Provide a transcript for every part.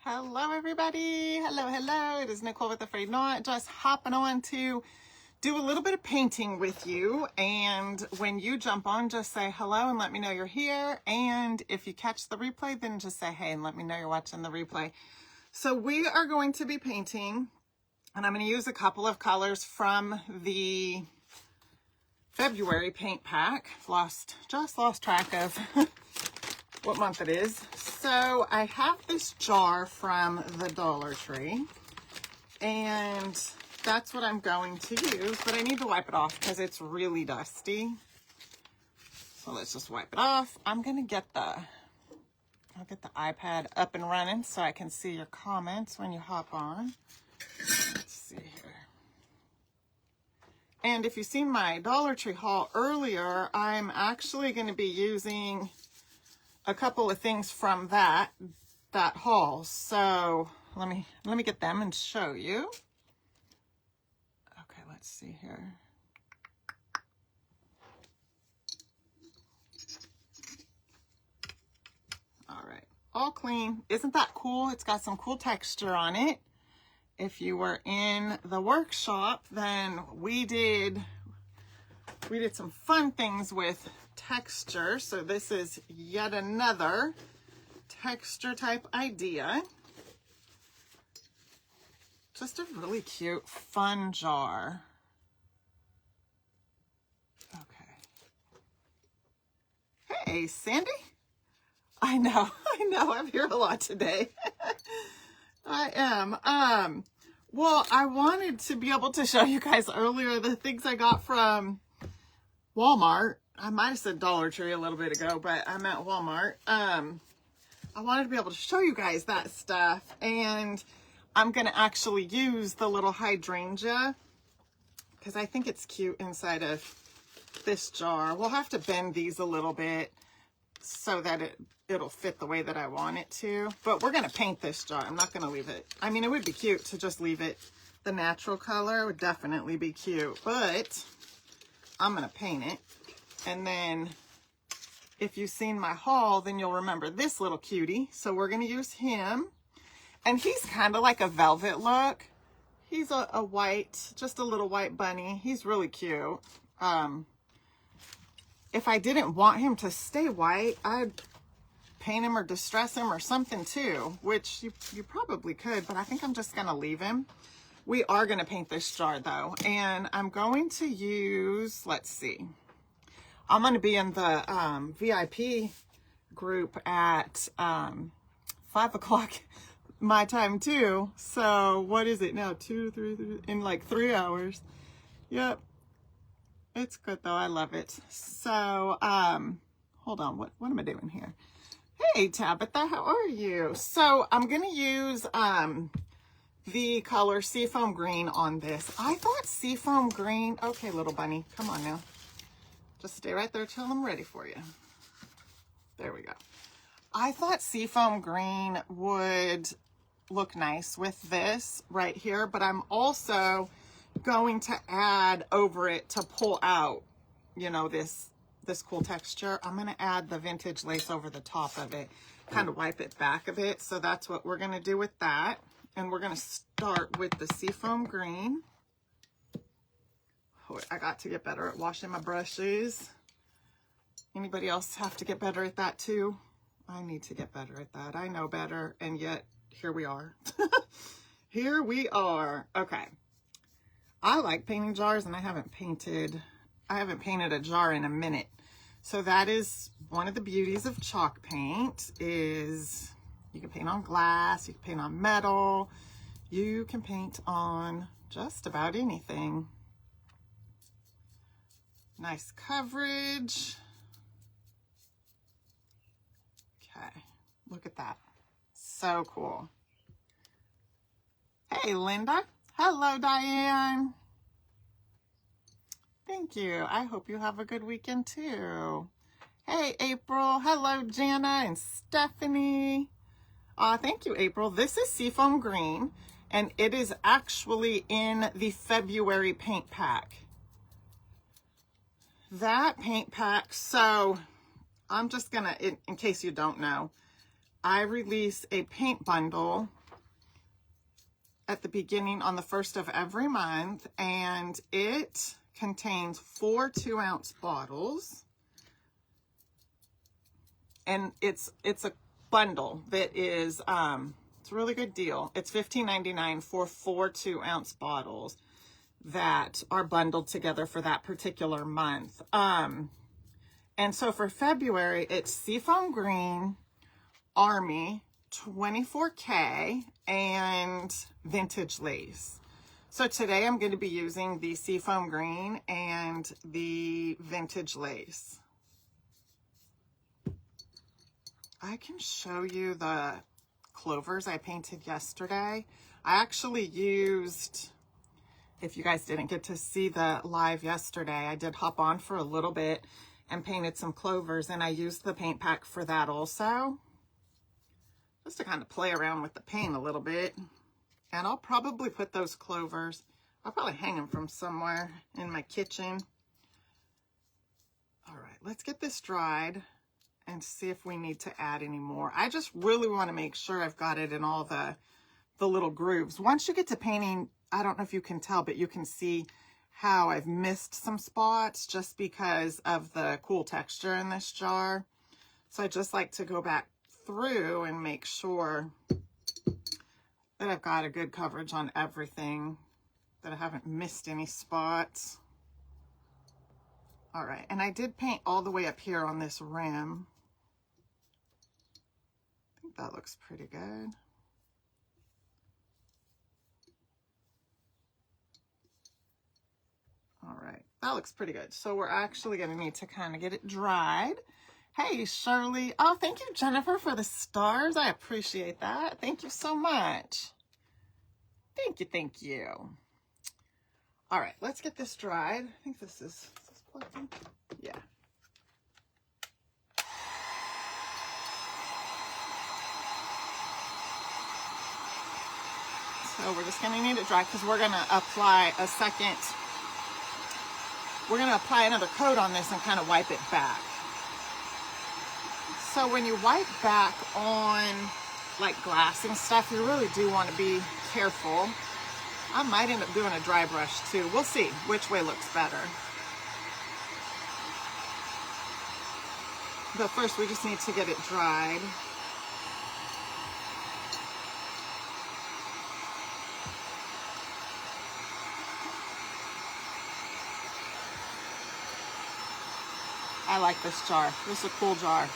Hello everybody, hello, it is Nicole with A-Frayed-Knot, just hopping on to do a little bit of painting with you. And when you jump on, just say hello and let me know you're here, and if you catch the replay, then just say hey and let me know you're watching the replay. So we are going to be painting, and I'm going to use a couple of colors from the February paint pack. Just lost track of what month it is. So I have this jar from the Dollar Tree, and that's what I'm going to use, but I need to wipe it off because it's really dusty. So let's just wipe it off. I'll get the iPad up and running so I can see your comments when you hop on. Let's see here. And if you've seen my Dollar Tree haul earlier, I'm actually going to be using a couple of things from that haul. So let me get them and show you. Okay, let's see here. All right, all clean. Isn't that cool? It's got some cool texture on it. If you were in the workshop, then we did some fun things with texture. So this is yet another texture type idea. Just a really cute, fun jar. Okay. Hey, Sandy. I know, I'm here a lot today. I am. Well, I wanted to be able to show you guys earlier the things I got from Walmart. I might have said Dollar Tree a little bit ago, but I'm at Walmart. I wanted to be able to show you guys that stuff, and I'm going to actually use the little hydrangea because I think it's cute inside of this jar. We'll have to bend these a little bit so that it'll fit the way that I want it to, but we're going to paint this jar. I'm not going to leave it. I mean, it would be cute to just leave it the natural color. It would definitely be cute, but I'm going to paint it. And then if you've seen my haul, then you'll remember this little cutie. So we're going to use him. And he's kind of like a velvet look. He's a white, just a little white bunny. He's really cute. If I didn't want him to stay white, I'd paint him or distress him or something too, which you probably could, but I think I'm just going to leave him. We are going to paint this jar though. And I'm going to use, let's see. I'm going to be in the VIP group at 5 o'clock my time too. So what is it now? 2, 3, in like 3 hours. Yep. It's good though. I love it. So hold on. What am I doing here? Hey Tabitha, how are you? So I'm going to use the color Seafoam Green on this. I thought Seafoam Green. Okay, little bunny, come on now. Just stay right there till I'm ready for you. There we go. I thought Seafoam Green would look nice with this right here, but I'm also going to add over it to pull out, you know, this cool texture. I'm going to add the vintage lace over the top of it, kind of wipe it back a bit. So that's what we're going to do with that. And we're going to start with the Seafoam Green. Oh, I got to get better at washing my brushes. Anybody else have to get better at that too? I need to get better at that. I know better, and yet here we are. Here we are. Okay. I like painting jars, and I haven't painted a jar in a minute. So that is one of the beauties of chalk paint, is you can paint on glass, you can paint on metal, you can paint on just about anything. Nice coverage. Okay, look at that. So cool. Hey, Linda. Hello, Diane. Thank you. I hope you have a good weekend too. Hey, April. Hello, Jana and Stephanie. Thank you, April. This is Seafoam Green, and it is actually in the February paint pack. That paint pack, so I'm just gonna, in case you don't know, I release a paint bundle at the beginning on the 1st of every month, and it contains 4 2-ounce bottles, and it's a bundle that is it's a really good deal. It's $15.99 for 4 2-ounce bottles that are bundled together for that particular month. And so for February, it's Seafoam Green, Army, 24K, and Vintage Lace. So today I'm going to be using the Seafoam Green and the Vintage Lace. I can show you the clovers I painted yesterday. I actually used, if you guys didn't get to see the live yesterday, I did hop on for a little bit and painted some clovers, and I used the paint pack for that also, just to kind of play around with the paint a little bit. And I'll probably put those clovers, I'll probably hang them from somewhere in my kitchen. All right, let's get this dried and see if we need to add any more. I just really want to make sure I've got it in all the little grooves. Once you get to painting, I don't know if you can tell, but you can see how I've missed some spots just because of the cool texture in this jar. So I just like to go back through and make sure that I've got a good coverage on everything, that I haven't missed any spots. All right, and I did paint all the way up here on this rim. I think that looks pretty good. All right, that looks pretty good. So we're actually going to need to kind of get it dried. Hey, Shirley. Oh, thank you, Jennifer, for the stars. I appreciate that. Thank you so much. Thank you, thank you. All right, let's get this dried. I think this is plugged in? Yeah. So we're just going to need it dry because we're going to apply a second. We're going to apply another coat on this and kind of wipe it back. So when you wipe back on like glass and stuff, you really do want to be careful. I might end up doing a dry brush too. We'll see which way looks better. But first we just need to get it dried. I like this jar. This is a cool jar.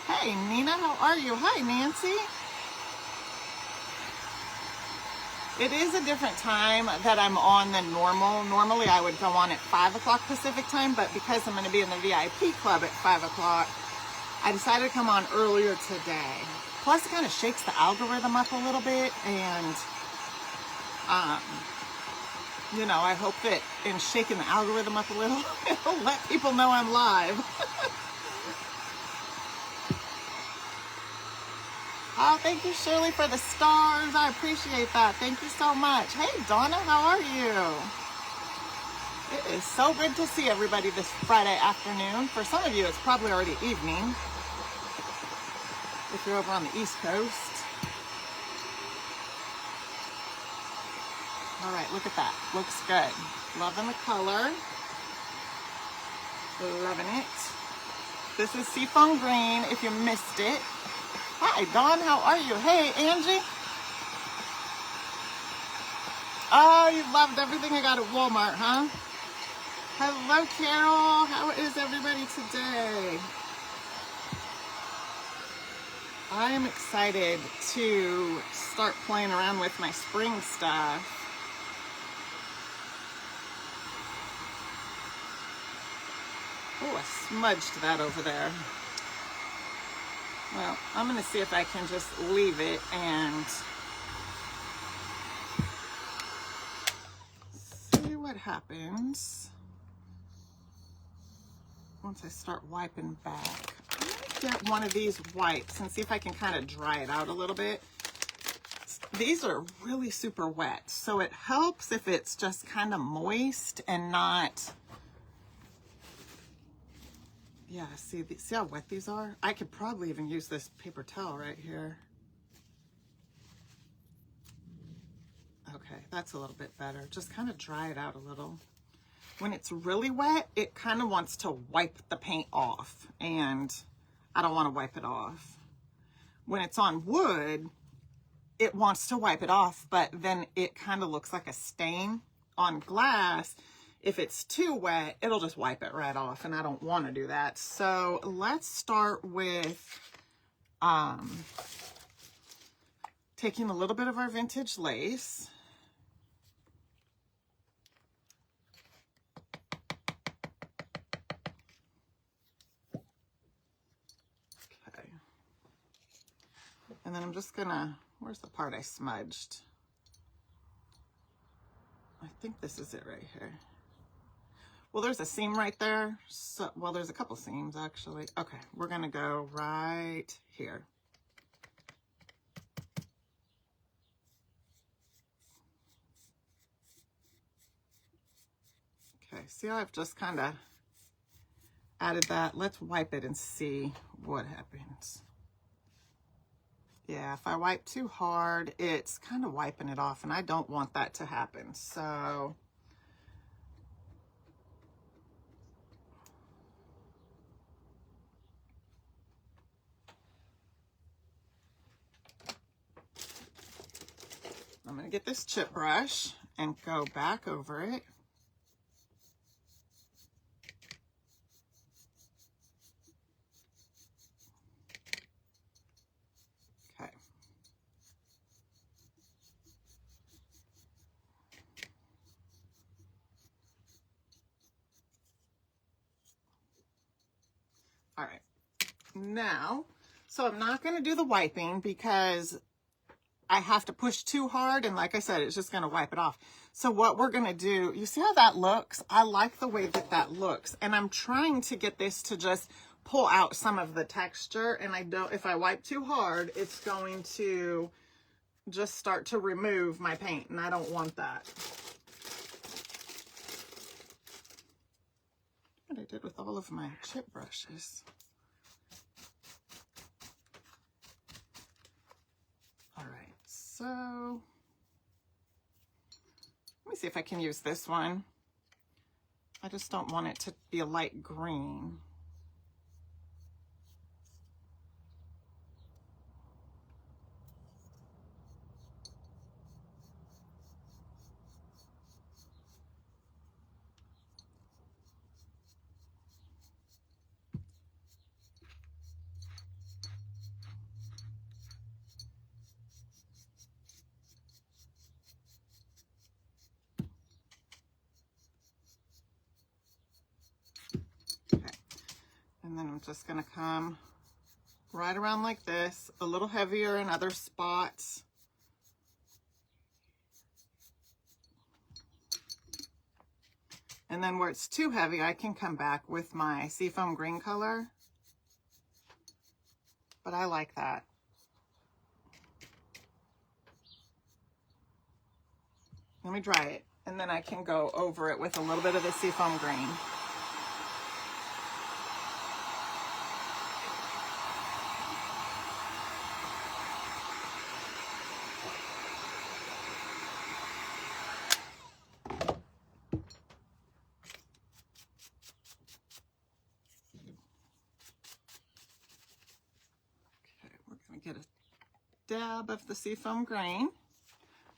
Hey, Nina, how are you? Hi, Nancy. It is a different time that I'm on than normal. Normally, I would go on at 5 o'clock Pacific time, but because I'm going to be in the VIP club at 5 o'clock, I decided to come on earlier today. Plus, it kind of shakes the algorithm up a little bit, and you know, I hope that in shaking the algorithm up a little, it'll let people know I'm live. Oh, thank you, Shirley, for the stars. I appreciate that. Thank you so much. Hey, Donna, how are you? It is so good to see everybody this Friday afternoon. For some of you, it's probably already evening, if you're over on the East Coast. All right, look at that. Looks good. Loving the color. Loving it. This is Seafoam Green, if you missed it. Hi, Dawn, how are you? Hey, Angie. Oh, you loved everything I got at Walmart, huh? Hello, Carol. How is everybody today? I am excited to start playing around with my spring stuff. Oh, I smudged that over there. Well, I'm going to see if I can just leave it and see what happens once I start wiping back. I'm going to get one of these wipes and see if I can kind of dry it out a little bit. These are really super wet, so it helps if it's just kind of moist and not, Yeah, see how wet these are? I could probably even use this paper towel right here. Okay, that's a little bit better. Just kind of dry it out a little. When it's really wet, it kind of wants to wipe the paint off, and I don't want to wipe it off. When it's on wood, it wants to wipe it off, but then it kind of looks like a stain. On glass, if it's too wet, it'll just wipe it right off, and I don't want to do that. So let's start with taking a little bit of our vintage lace. Okay. And then I'm just gonna, where's the part I smudged? I think this is it right here. Well, there's a seam right there. So, well, there's a couple seams actually. Okay, we're gonna go right here. Okay, see how I've just kind of added that? Let's wipe it and see what happens. Yeah, if I wipe too hard, it's kind of wiping it off, and I don't want that to happen. So I'm going to get this chip brush and go back over it. Okay. All right. Now, so I'm not going to do the wiping because I have to push too hard, and like I said, it's just going to wipe it off. So what we're going to do, you see how that looks? I like the way that that looks, and I'm trying to get this to just pull out some of the texture, and I don't, if I wipe too hard, it's going to just start to remove my paint, and I don't want that. What I did with all of my chip brushes. All right, so let me see if I can use this one. I just don't want it to be a light green. And then I'm just going to come right around like this, a little heavier in other spots. And then where it's too heavy, I can come back with my seafoam green color. But I like that. Let me dry it, and then I can go over it with a little bit of the seafoam green. Get a dab of the seafoam green.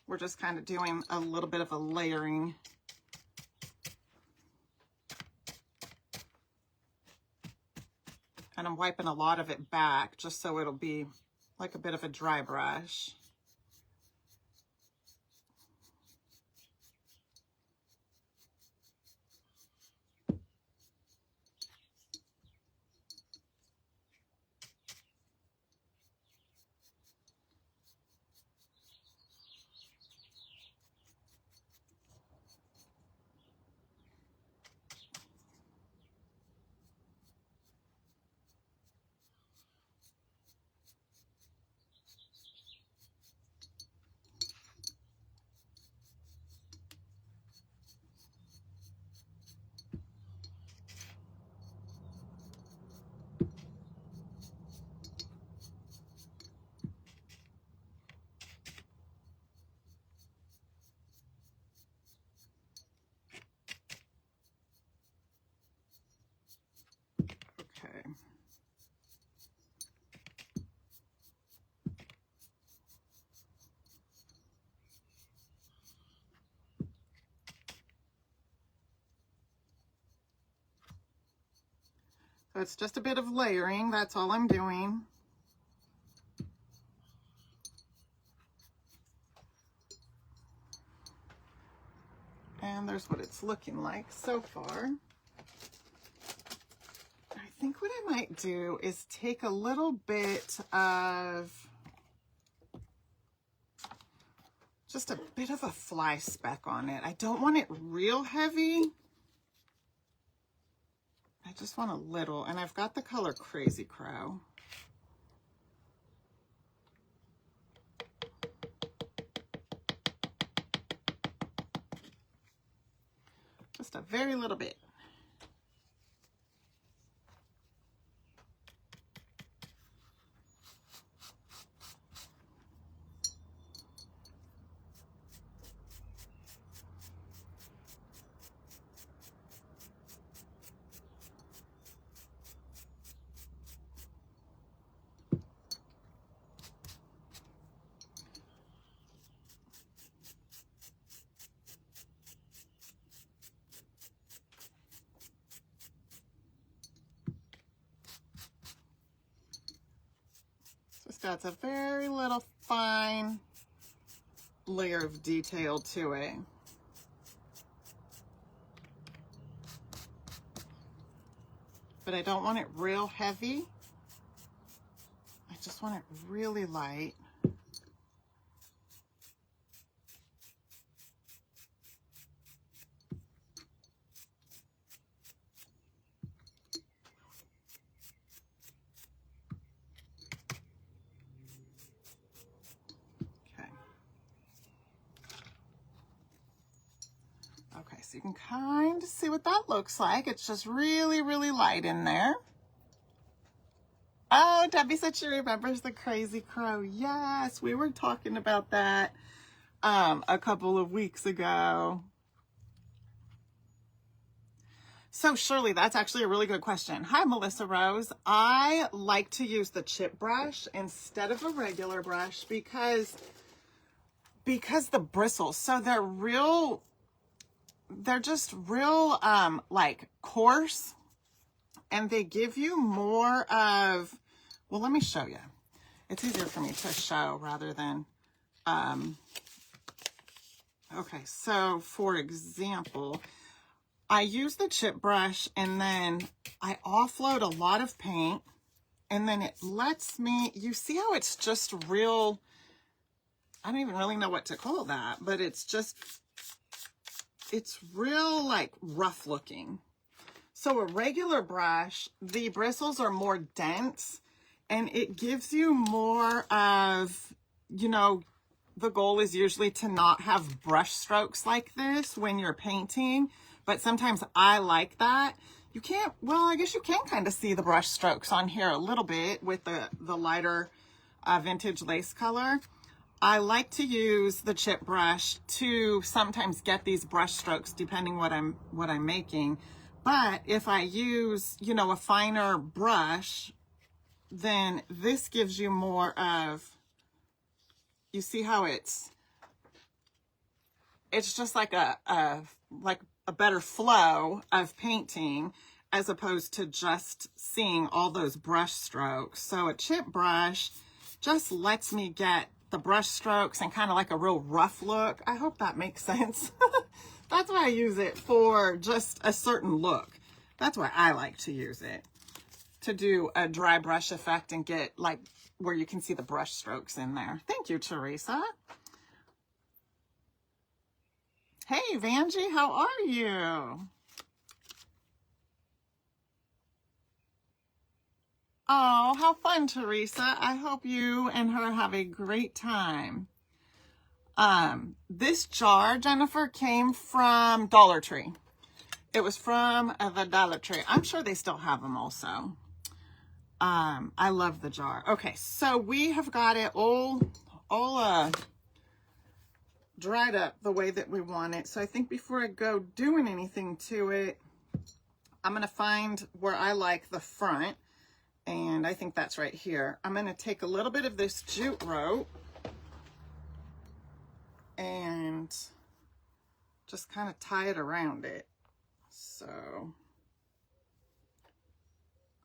We're just kind of doing a little bit of a layering. And I'm wiping a lot of it back just so it'll be like a bit of a dry brush. So it's just a bit of layering. That's all I'm doing. And there's what it's looking like so far. I think what I might do is take a little bit of, just a bit of a fly speck on it. I don't want it real heavy. I just want a little, and I've got the color Crazy Crow. Just a very little bit. Just got a very little fine layer of detail to it. But I don't want it real heavy. I just want it really light. Okay, so you can kind of see what that looks like. It's just really, really light in there. Oh, Debbie said she remembers the Crazy Crow. Yes, we were talking about that a couple of weeks ago. So Shirley, that's actually a really good question. Hi, Melissa Rose. I like to use the chip brush instead of a regular brush because the bristles, so they're just real like coarse, and they give you more of, well, let me show you. It's easier for me to show rather than okay, so for example, I use the chip brush and then I offload a lot of paint, and then it lets me, you see how it's just real, I don't even really know what to call that, but it's real like rough looking. So a regular brush, the bristles are more dense and it gives you more of, you know, the goal is usually to not have brush strokes like this when you're painting, but sometimes I like that. You can't, well, I guess you can kind of see the brush strokes on here a little bit with the lighter vintage lace color. I like to use the chip brush to sometimes get these brush strokes depending what I'm making. But if I use, you know, a finer brush, then this gives you more of, you see how it's just like a better flow of painting as opposed to just seeing all those brush strokes. So a chip brush just lets me get the brush strokes and kind of like a real rough look. I hope that makes sense. That's why I use it, for just a certain look. That's why I like to use it, to do a dry brush effect and get like where you can see the brush strokes in there. Thank you, Teresa. Hey, Vanjie, how are you? Oh, how fun, Teresa. I hope you and her have a great time. This jar, Jennifer, came from Dollar Tree. It was from the Dollar Tree. I'm sure they still have them also. I love the jar. Okay, so we have got it all dried up the way that we want it. So I think before I go doing anything to it, I'm going to find where I like the front. And I think that's right here. I'm going to take a little bit of this jute rope and just kind of tie it around it. So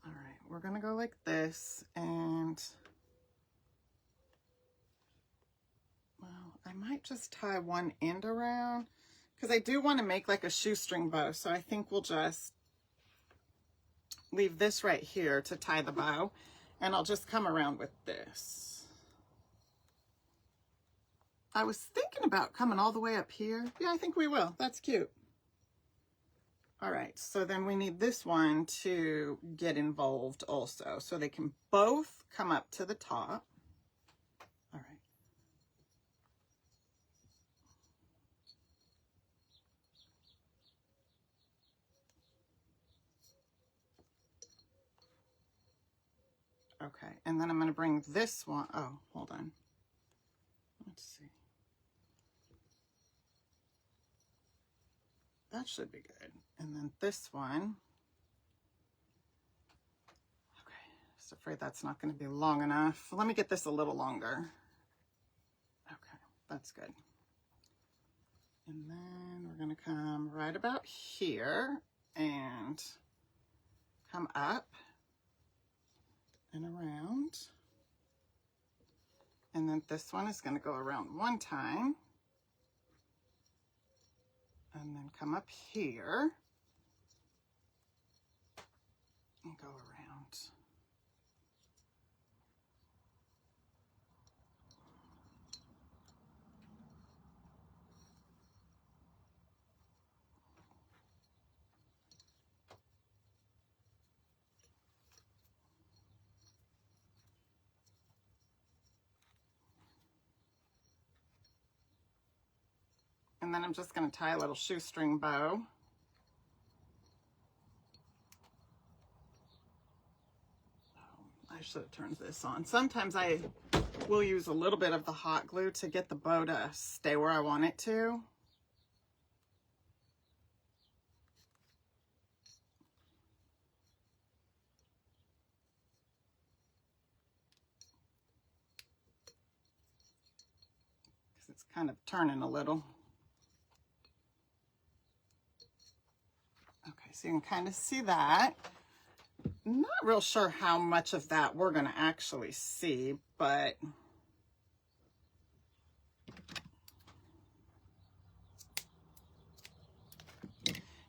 I'm we're gonna go like this, and well, I might just tie one end around because I do want to make like a shoestring bow. So I think we'll just leave this right here to tie the bow, and I'll just come around with this. I was thinking about coming all the way up here. Yeah, I think we will. That's cute. All right, so then we need this one to get involved also, so they can both come up to the top. All right. Okay, and then I'm going to bring this one. Oh, hold on. Let's see. That should be good. And then this one. Okay, just afraid that's not going to be long enough. Let me get this a little longer. Okay, that's good. And then we're going to come right about here and come up and around. And then this one is going to go around one time. And then come up here and go around. And then I'm just going to tie a little shoestring bow. I should have turned this on. Sometimes I will use a little bit of the hot glue to get the bow to stay where I want it to. Because it's kind of turning a little. Okay, so you can kind of see that. Not real sure how much of that we're going to actually see, but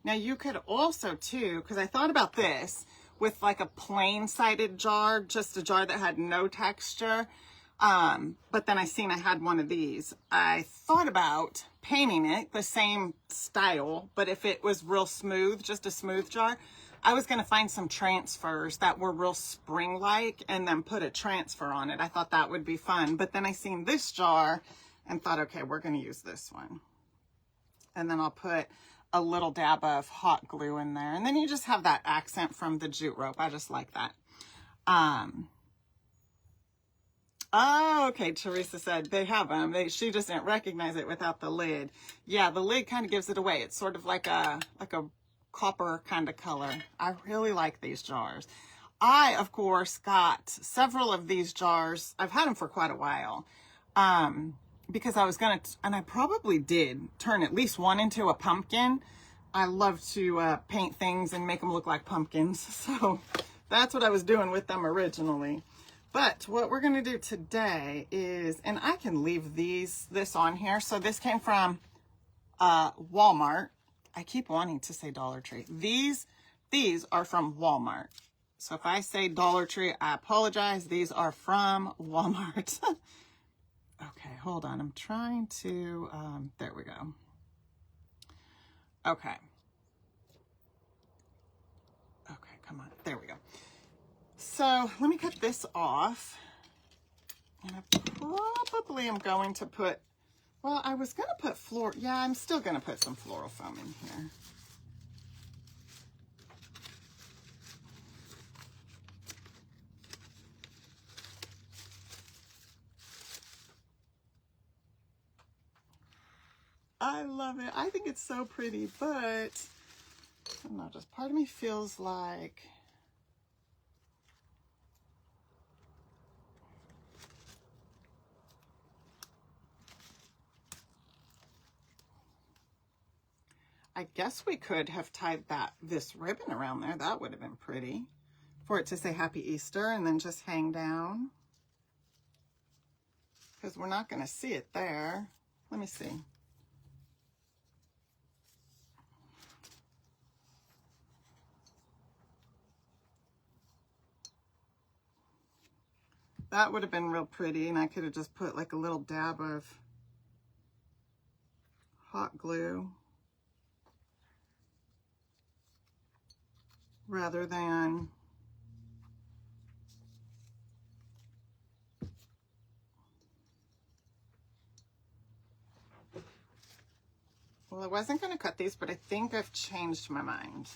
now you could also too, because I thought about this with like a plain sided jar, just a jar that had no texture. But then I seen I had one of these. I thought about painting it the same style, but if it was real smooth, just a smooth jar, I was going to find some transfers that were real spring-like and then put a transfer on it. I thought that would be fun. But then I seen this jar and thought, okay, we're going to use this one. And then I'll put a little dab of hot glue in there. And then you just have that accent from the jute rope. I just like that. Oh, okay. Teresa said they have them. She just didn't recognize it without the lid. Yeah, the lid kind of gives it away. It's sort of like a copper kind of color. I really like these jars. I, of course, got several of these jars. I've had them for quite a while. Because I was going to, and I probably did turn at least one into a pumpkin. I love to paint things and make them look like pumpkins. So that's what I was doing with them originally. But what we're going to do today is, and I can leave this on here. So this came from Walmart. I keep wanting to say Dollar Tree. These are from Walmart. So if I say Dollar Tree, I apologize. These are from Walmart. Okay, hold on. I'm trying to, there we go. Okay. Okay, come on. There we go. So let me cut this off. And I probably am going to put, well, I was going to put yeah, I'm still going to put some floral foam in here. I love it. I think it's so pretty, but I don't know, just part of me feels like I guess we could have tied this ribbon around there. That would have been pretty. for it to say Happy Easter, and then just hang down, because we're not going to see it there. Let me see. That would have been real pretty, and I could have just put like a little dab of hot glue rather than well, I wasn't going to cut these, but I think I've changed my mind.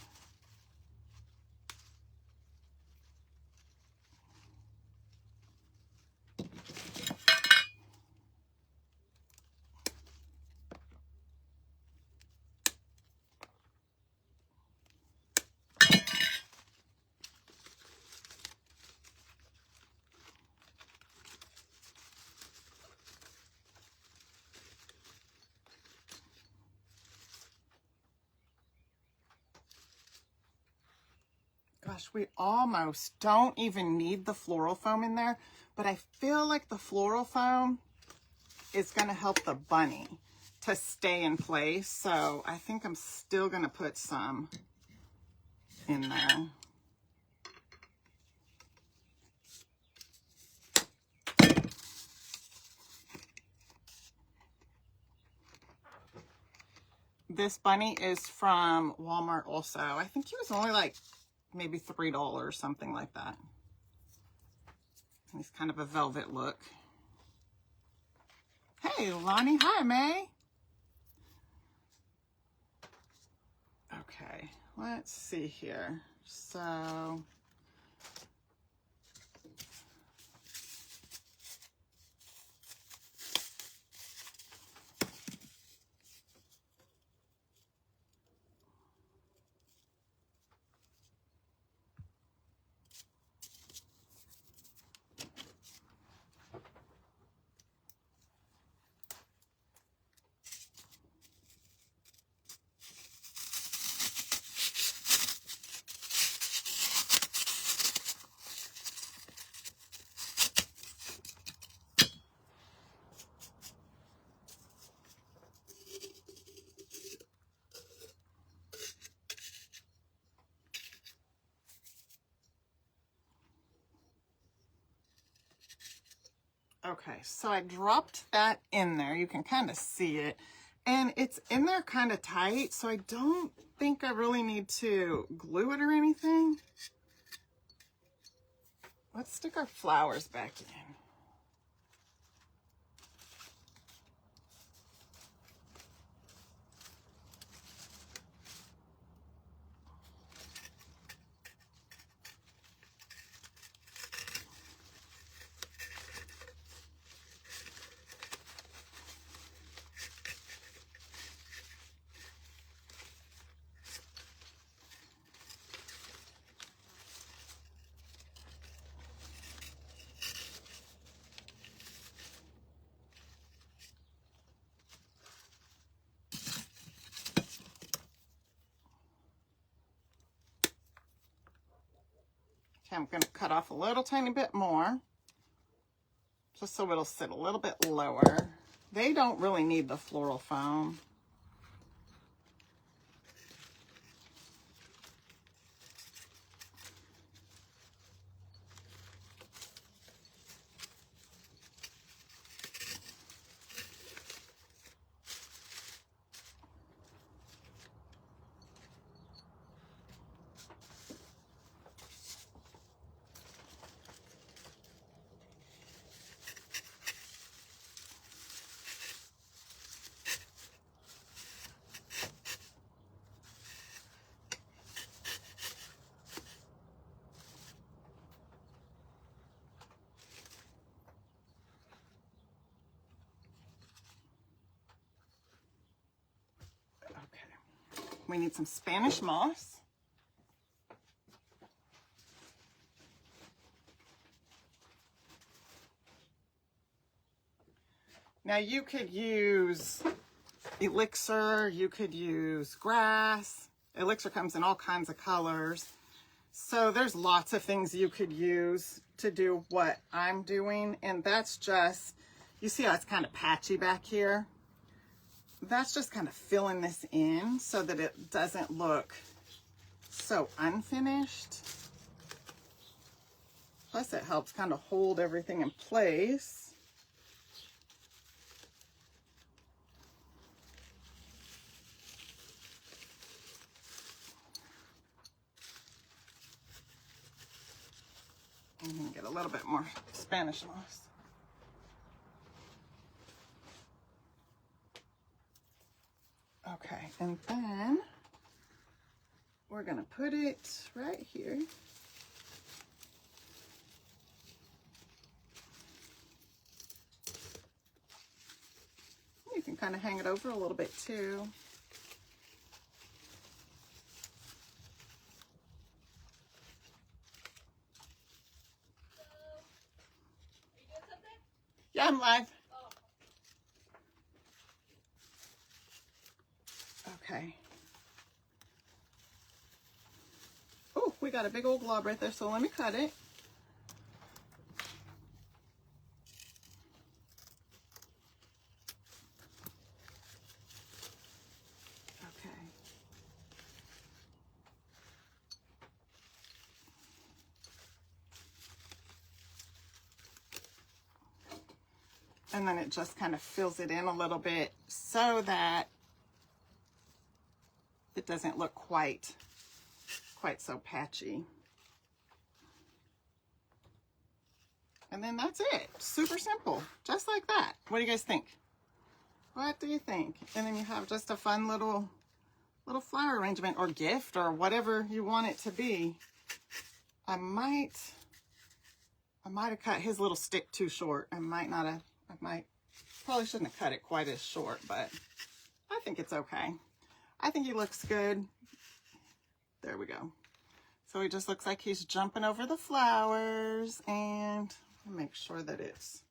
Gosh, we almost don't even need the floral foam in there, but I feel like the floral foam is going to help the bunny to stay in place. So I think I'm still going to put some in there. This bunny is from Walmart also. I think he was only like maybe $3, something like that. He's kind of a velvet look. Hey, Lonnie. Hi, May. Okay, let's see here. So okay, so I dropped that in there. You can kind of see it. And it's in there kind of tight, so I don't think I really need to glue it or anything. Let's stick our flowers back in. Okay, I'm going to cut off a little tiny bit more, just so it'll sit a little bit lower. They don't really need the floral foam. We need some Spanish moss. Now you could use elixir, you could use grass. Elixir comes in all kinds of colors. So there's lots of things you could use to do what I'm doing, and that's just, you see how it's kind of patchy back here? That's just kind of filling this in so that it doesn't look so unfinished. Plus it helps kind of hold everything in place. I'm going to get a little bit more Spanish moss. Okay, and then we're going to put it right here. You can kind of hang it over a little bit too. Yeah, I'm live. Okay. Oh, we got a big old glob right there, so let me cut it. Okay. And then it just kind of fills it in a little bit so that it doesn't look quite so patchy. And then that's it. Super simple, just like that. What do you guys think? What do you think? And then you have just a fun little flower arrangement or gift or whatever you want it to be. I might have cut his little stick too short. Probably shouldn't have cut it quite as short, but I think it's okay. I think he looks good. There we go. So he just looks like he's jumping over the flowers, and make sure that it's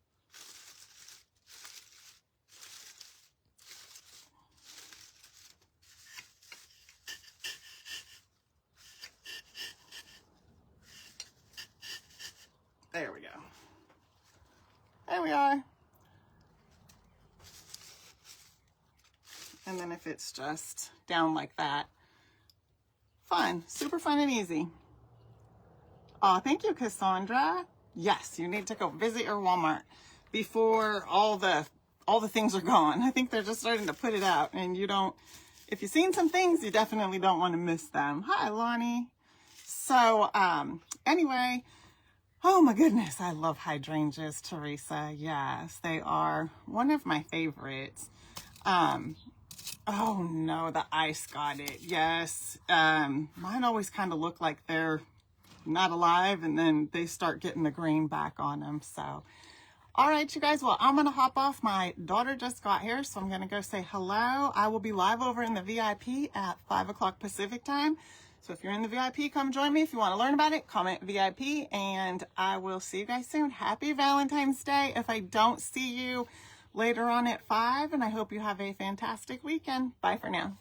there we go. There we are. And then if it's just down like that, fun, super fun and easy. Oh, thank you, Cassandra. Yes, you need to go visit your Walmart before all the things are gone. I think they're just starting to put it out, and if you've seen some things, you definitely don't want to miss them. Hi, Lonnie. So, anyway, oh my goodness, I love hydrangeas, Teresa. Yes, they are one of my favorites. Oh no, the ice got it. Yes. Mine always kind of look like they're not alive, and then they start getting the green back on them. So, all right, you guys. Well, I'm going to hop off. My daughter just got here, so I'm going to go say hello. I will be live over in the VIP at 5 o'clock Pacific time. So if you're in the VIP, come join me. If you want to learn about it, comment VIP, and I will see you guys soon. Happy Valentine's Day if I don't see you later on at 5, and I hope you have a fantastic weekend. Bye for now.